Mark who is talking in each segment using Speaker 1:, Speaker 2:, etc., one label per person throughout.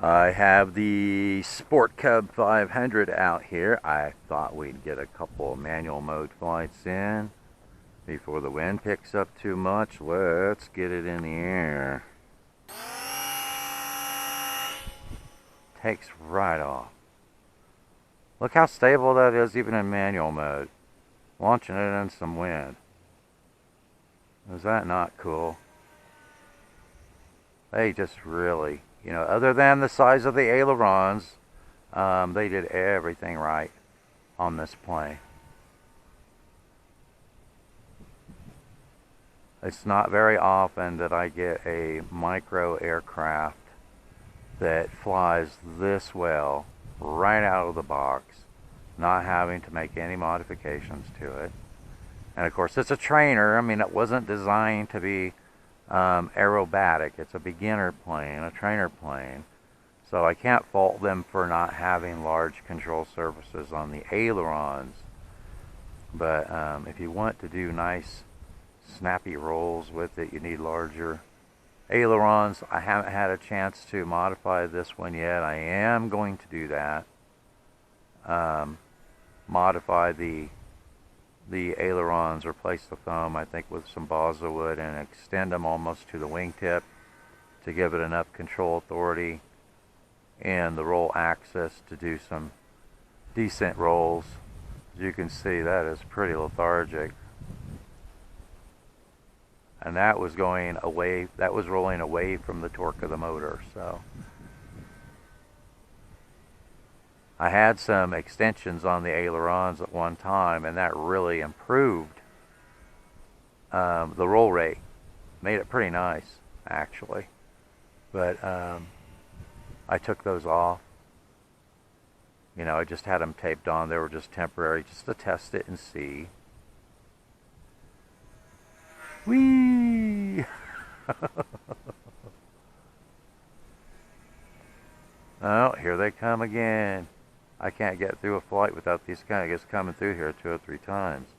Speaker 1: I have the Sport Cub 500 out here. I thought we'd get a couple of manual mode flights in before the wind picks up too much. Let's get it in the air. Takes right off. Look how stable that is even in manual mode. Launching it in some wind. Is that not cool? They just really, other than the size of the ailerons, they did everything right on this plane. It's not very often that I get a micro aircraft that flies this well right out of the box, not having to make any modifications to it. And of course, it's a trainer. I mean, it wasn't designed to be aerobatic. It's a beginner plane, a trainer plane. So I can't fault them for not having large control surfaces on the ailerons. But if you want to do nice snappy rolls with it, you need larger ailerons. I haven't had a chance to modify this one yet. I am going to do that. Modify the ailerons, replace the foam, I think, with some balsa wood and extend them almost to the wingtip to give it enough control authority and the roll axis to do some decent rolls. As you can see, that is pretty lethargic. And that was going away, that was rolling away from the torque of the motor. So I had some extensions on the ailerons at one time, and that really improved the roll rate. Made it pretty nice, actually. But I took those off. I just had them taped on. They were just temporary, just to test it and see. Whee! Oh, here they come again. I can't get through a flight without these guys coming through here 2 or 3 times.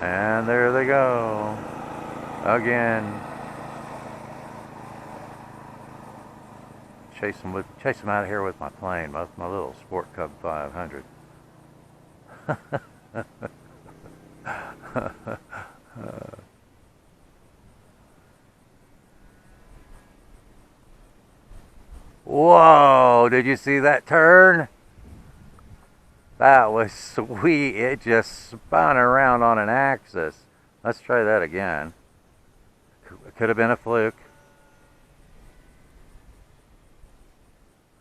Speaker 1: And there they go. Again. Chase them out of here with my plane, my little Sport Cub 500. Whoa, did you see that turn? That was sweet. It just spun around on an axis. Let's try that again. Could have been a fluke.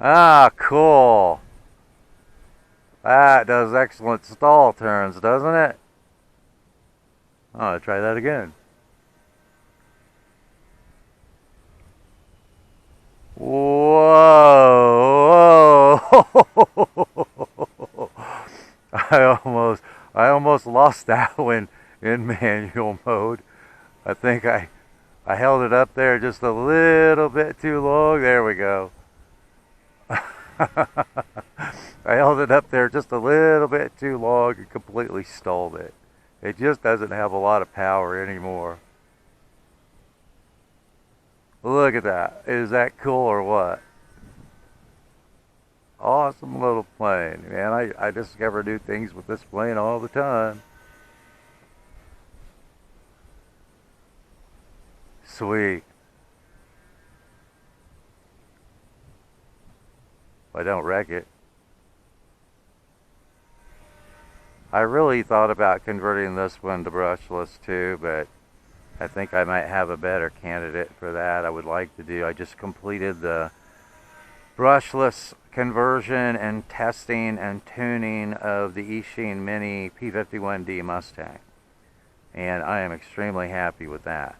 Speaker 1: Ah, cool. That does excellent stall turns, doesn't it? I'll try that again. Whoa! I almost lost that one in manual mode. I think I held it up there just a little bit too long. There we go. I held it up there just a little bit too long and completely stalled it. It just doesn't have a lot of power anymore. Look at that. Is that cool or what? Awesome little plane. Man, I discover new things with this plane all the time. Sweet. If I don't wreck it. I really thought about converting this one to brushless too, but I think I might have a better candidate for that. I just completed the brushless conversion and testing and tuning of the Eachine Mini P51D Mustang. And I am extremely happy with that.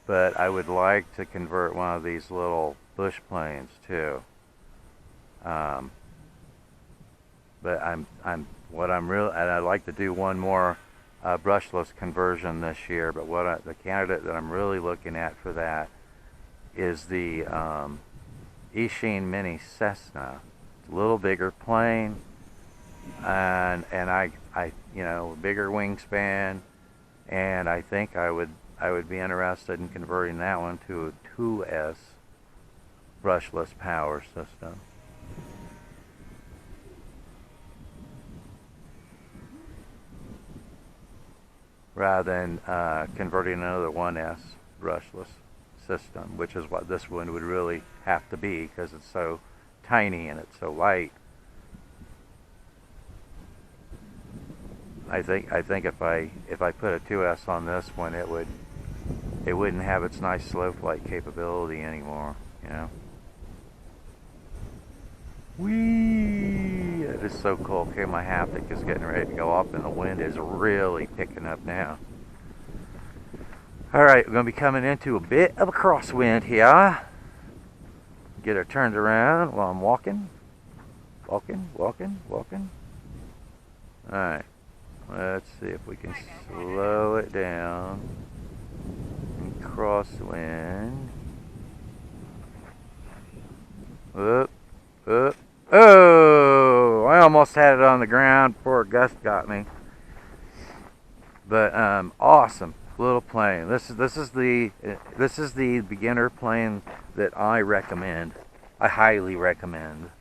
Speaker 1: But I would like to convert one of these little bush planes too. But I'd like to do one more brushless conversion this year, but the candidate that I'm really looking at for that is the Eachine Mini Cessna. It's a little bigger plane, and I you know, bigger wingspan, and I think I would be interested in converting that one to a 2S brushless power system. Rather than converting another 1S brushless system, which is what this one would really have to be because it's so tiny and it's so light. I think if I put a 2S on this one, it wouldn't have its nice slow flight capability anymore, you know. Whee! It is so cool. Okay, my haptic is getting ready to go up and the wind is really picking up now. Alright, we're going to be coming into a bit of a crosswind here. Get her turned around while I'm walking. Walking. Alright, let's see if we can slow it down. And crosswind. Up. Oh, I almost had it on the ground before a gust got me. But awesome little plane. This is the beginner plane that I recommend. I highly recommend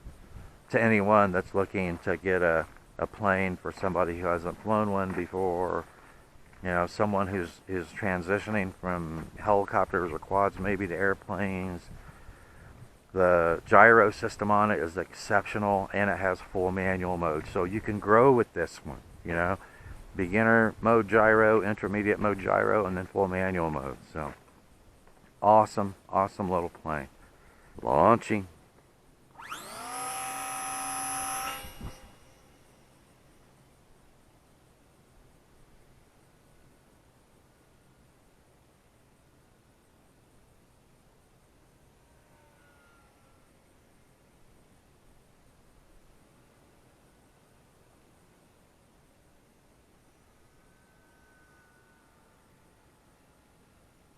Speaker 1: to anyone that's looking to get a plane for somebody who hasn't flown one before. You know, someone who's transitioning from helicopters or quads maybe to airplanes. The gyro system on it is exceptional, and it has full manual mode, so you can grow with this one, you know. Beginner mode gyro, intermediate mode gyro, and then full manual mode. So awesome little plane. Launching.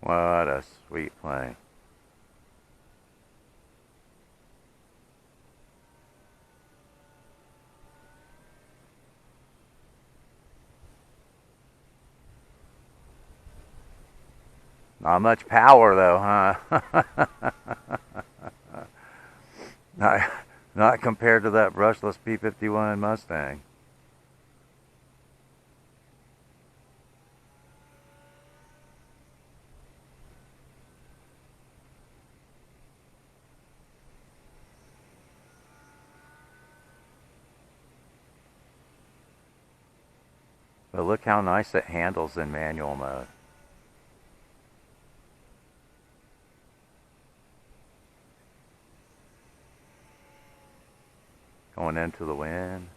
Speaker 1: What a sweet plane. Not much power though, huh? Not compared to that brushless P-51 Mustang. But look how nice it handles in manual mode. Going into the wind.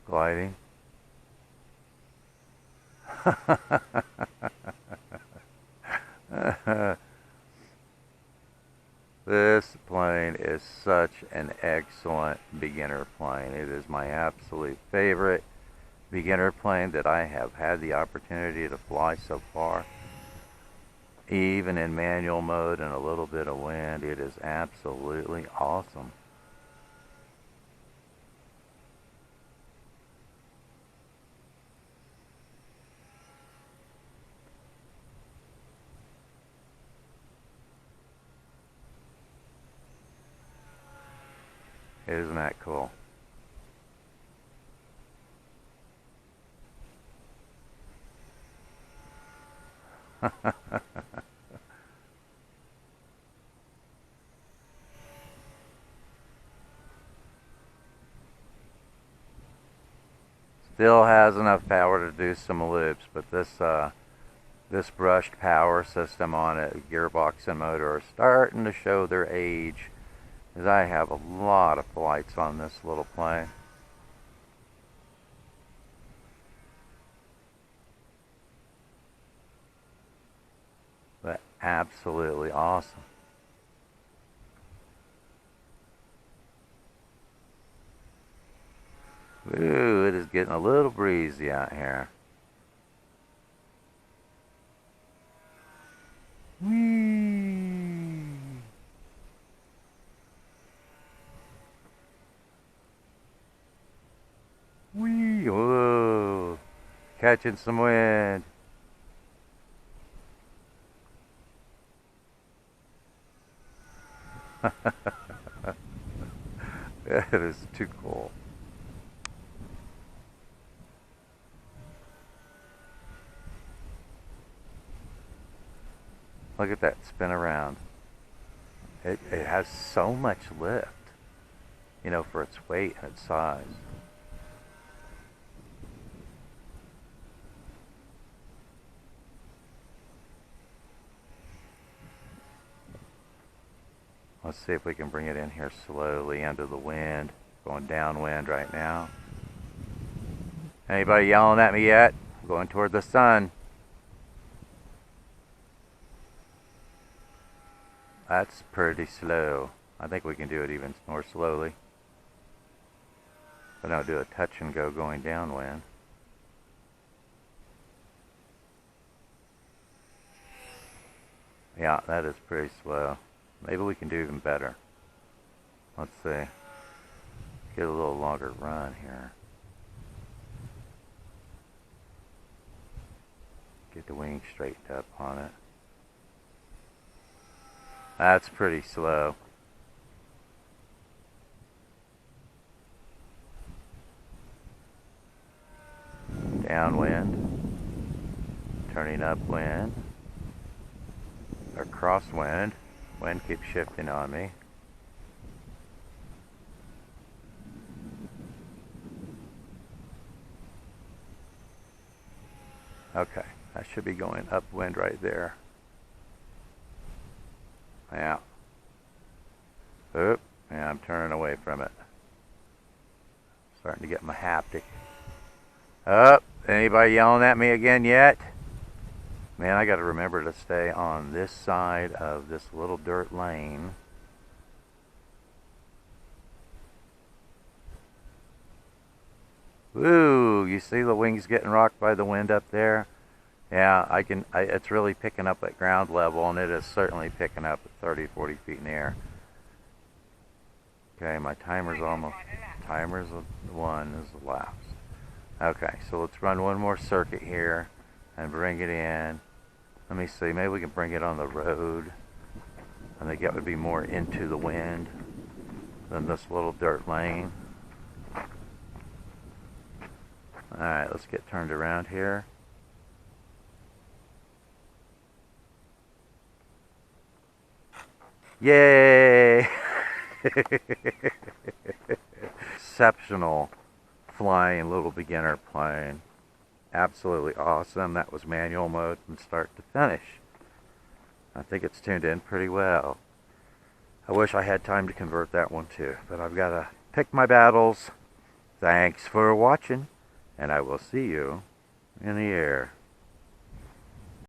Speaker 1: Gliding. This plane is such an excellent beginner plane. It is my absolute favorite beginner plane that I have had the opportunity to fly so far. Even in manual mode and a little bit of wind, it is absolutely awesome. Isn't that cool? Still has enough power to do some loops, but this This brushed power system on it, gearbox and motor, are starting to show their age, as I have a lot of flights on this little plane. But absolutely awesome. Ooh, it is getting a little breezy out here. Whee! Whee! Whoa! Catching some wind. It is too cool. Look at that spin around. It has so much lift, you know, for its weight and its size. Let's see if we can bring it in here slowly into the wind. Going downwind right now. Anybody yelling at me yet? I'm going toward the sun. That's pretty slow. I think we can do it even more slowly. But I'll do a touch and go going downwind. Yeah, that is pretty slow. Maybe we can do even better. Let's see. Get a little longer run here. Get the wing straightened up on it. That's pretty slow. Downwind. Turning upwind. Or crosswind. Wind keeps shifting on me. Okay, that should be going upwind right there. Yeah. Oop, yeah, I'm turning away from it. Starting to get my haptic. Oh, anybody yelling at me again yet? Man, I gotta remember to stay on this side of this little dirt lane. Woo, you see the wings getting rocked by the wind up there? Yeah, it's really picking up at ground level, and it is certainly picking up at 30, 40 feet in the air. Okay, my timer's almost, timer's one is elapsed. Okay, so let's run one more circuit here and bring it in. Let me see, maybe we can bring it on the road. I think that would be more into the wind than this little dirt lane. Alright, let's get turned around here. Yay! Exceptional flying little beginner plane. Absolutely awesome. That was manual mode from start to finish. I think it's tuned in pretty well. I wish I had time to convert that one too, but I've got to pick my battles. Thanks for watching, and I will see you in the air.